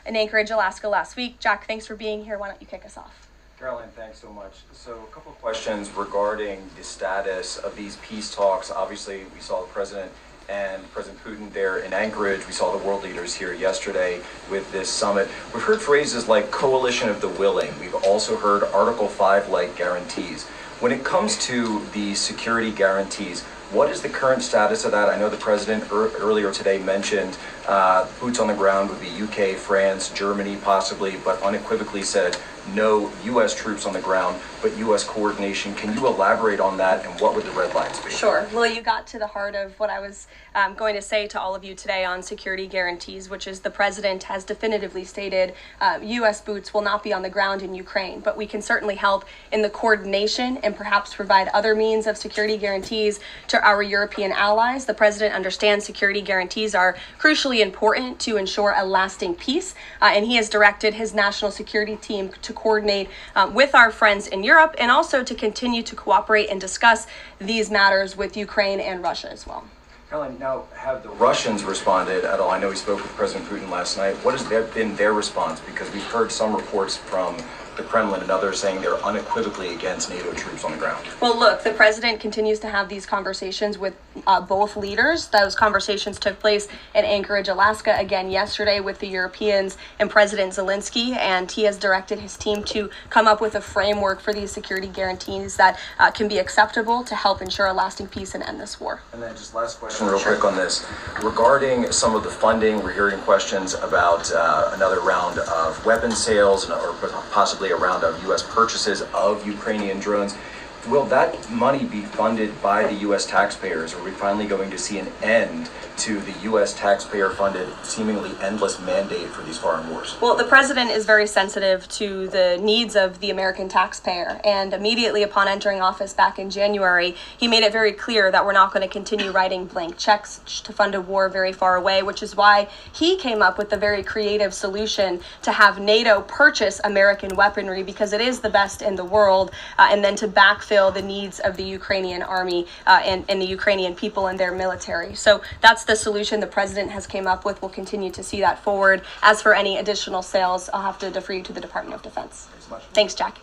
in Anchorage, Alaska last week. Jack, thanks for being here. Why don't you kick us off? Karoline, thanks so much. So a couple of questions regarding the status of these peace talks. Obviously, we saw the President and President Putin there in Anchorage. We saw the world leaders here yesterday with this summit. We've heard phrases like coalition of the willing. We've also heard Article 5-like guarantees. When it comes to the security guarantees, what is the current status of that? I know the President earlier today mentioned boots on the ground would be UK, France, Germany possibly, but unequivocally said no U.S. troops on the ground, but U.S. coordination. Can you elaborate on that, and what would the red lines be? Sure. Well, you got to the heart of what I was going to say to all of you today on security guarantees, which is the President has definitively stated U.S. boots will not be on the ground in Ukraine, but we can certainly help in the coordination and perhaps provide other means of security guarantees to our European allies. The President understands security guarantees are crucially important to ensure a lasting peace, and he has directed his national security team to coordinate with our friends in Europe and also to continue to cooperate and discuss these matters with Ukraine and Russia as well. Karoline, now have the Russians responded at all? I know we spoke with President Putin last night. What has been their response? Because we've heard some reports from the Kremlin and others saying they're unequivocally against NATO troops on the ground. Well, look, the President continues to have these conversations with both leaders. Those conversations took place in Anchorage, Alaska, again yesterday with the Europeans and President Zelensky, and he has directed his team to come up with a framework for these security guarantees that can be acceptable to help ensure a lasting peace and end this war. And then just last question real quick on this. Regarding some of the funding, we're hearing questions about another round of weapons sales or possibly a round of U.S. purchases of Ukrainian drones. Will that money be funded by the U.S. taxpayers? Are we finally going to see an end to the U.S. taxpayer-funded, seemingly endless mandate for these foreign wars? Well, the President is very sensitive to the needs of the American taxpayer, and immediately upon entering office back in January, he made it very clear that we're not going to continue writing blank checks to fund a war very far away, which is why he came up with the very creative solution to have NATO purchase American weaponry, because it is the best in the world, and then to backfill the needs of the Ukrainian army and the Ukrainian people and their military. So that's the solution the President has came up with. We'll continue to see that forward. As for any additional sales, I'll have to defer you to the Department of Defense. Thanks, Jack.